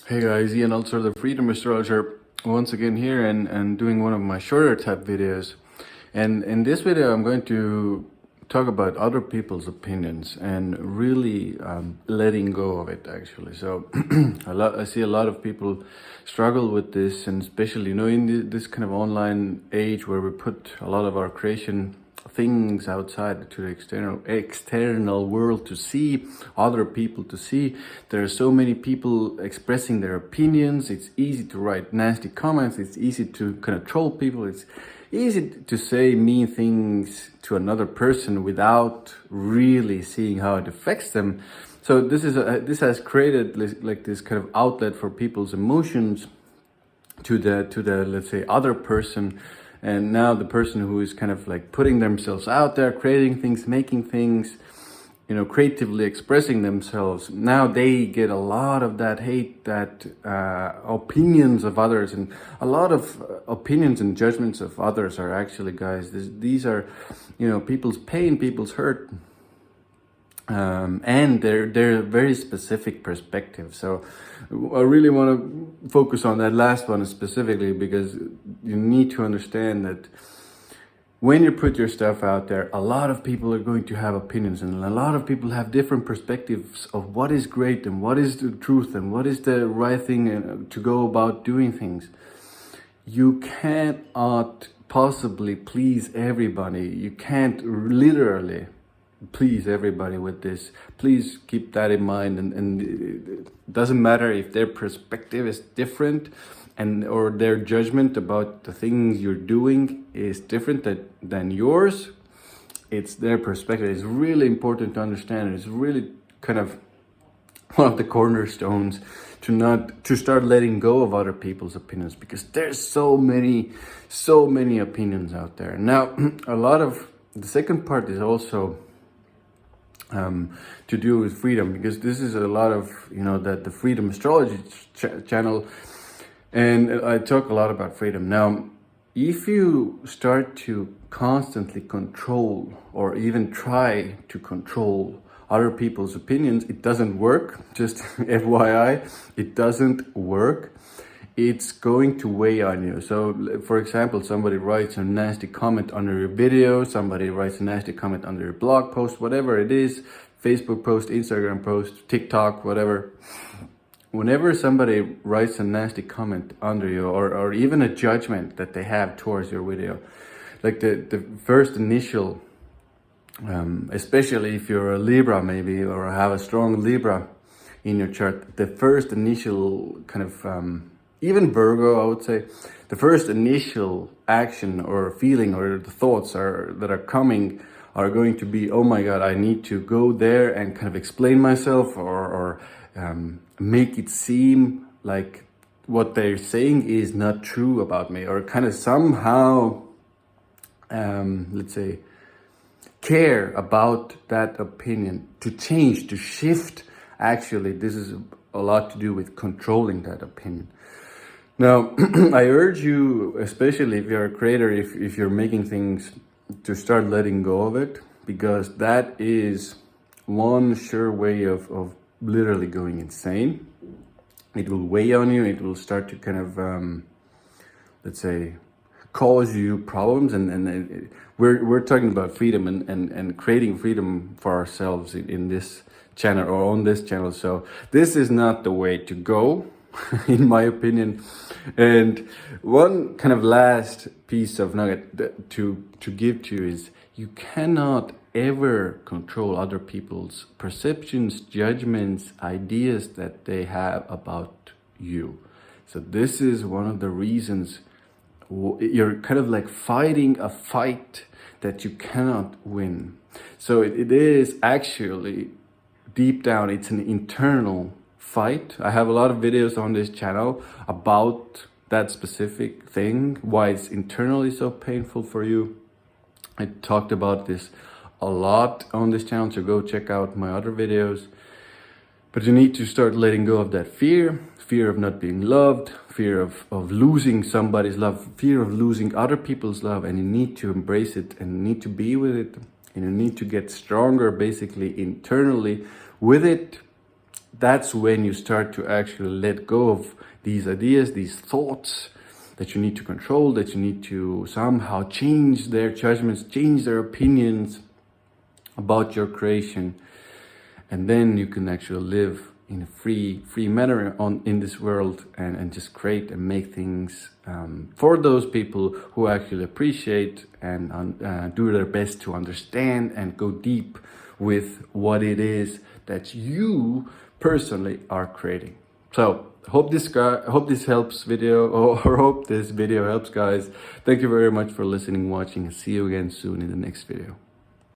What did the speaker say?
Hey guys, Ian Altosaar the Freedom Astrologer once again here and doing one of my shorter type videos. And in this video I'm going to talk about other people's opinions and really letting go of it actually. So I see a lot of people struggle with this, and especially in this kind of online age where we put a lot of our creation things outside to the external world to see, other people to see. There are so many people expressing their opinions. It's easy to write nasty comments. It's easy to kind of troll people. It's easy to say mean things to another person without really seeing how it affects them. So this has created like this kind of outlet for people's emotions to the let's say other person. And now the person who is kind of like putting themselves out there, creating things, making things, creatively expressing themselves, now they get a lot of that hate, that opinions of others, and a lot of opinions and judgments of others are actually, guys, these are, people's pain, people's hurt. And they're very specific perspective. So I really want to focus on that last one specifically, because you need to understand that when you put your stuff out there, a lot of people are going to have opinions, and a lot of people have different perspectives of what is great and what is the truth and what is the right thing to go about doing things. You cannot possibly please everybody. You can't literally please everybody with this. Please keep that in mind, and it doesn't matter if their perspective is different or their judgment about the things you're doing is different than yours. It's their perspective. It's really important to understand. It's really kind of one of the cornerstones to start letting go of other people's opinions, because there's so many opinions out there. Now, a lot of the second part is also to do with freedom, because this is a lot of that the Freedom Astrology channel, and I talk a lot about freedom. Now, if you start to constantly control or even try to control other people's opinions, it doesn't work. Just FYI, it doesn't work. It's going to weigh on you. So, for example, somebody writes a nasty comment under your video, somebody writes a nasty comment under your blog post, whatever it is, Facebook post, Instagram post, TikTok, whatever. Whenever somebody writes a nasty comment under you, or even a judgment that they have towards your video, like the first initial, especially if you're a Libra maybe, or have a strong Libra in your chart, the first initial kind of, even Virgo, I would say, the first initial action or feeling or the thoughts that are coming are going to be, oh my God, I need to go there and kind of explain myself or make it seem like what they're saying is not true about me, or kind of somehow, let's say, care about that opinion, to change, to shift. Actually, this is a lot to do with controlling that opinion. Now, I urge you, especially if you're a creator, if you're making things, to start letting go of it, because that is one sure way of literally going insane. It will weigh on you. It will start to kind of, let's say, cause you problems. And we're talking about freedom and creating freedom for ourselves in this channel or on this channel. So this is not the way to go, in my opinion. And one kind of last piece of nugget to give to you is, you cannot ever control other people's perceptions, judgments, ideas that they have about you. So this is one of the reasons you're kind of like fighting a fight that you cannot win. So it is actually, deep down, it's an internal fight. I have a lot of videos on this channel about that specific thing, why it's internally so painful for you. I talked about this a lot on this channel, so go check out my other videos. But you need to start letting go of that fear of not being loved, fear of losing somebody's love, fear of losing other people's love, and you need to embrace it and need to be with it, and you need to get stronger basically internally with it, that's when you start to actually let go of these ideas, these thoughts that you need to control, that you need to somehow change their judgments, change their opinions about your creation. And then you can actually live in a free manner in this world, and just create and make things for those people who actually appreciate and do their best to understand and go deep with what it is that you personally are creating. So hope this helps video, or hope this video helps, guys. Thank you very much for listening, watching, and see you again soon in the next video.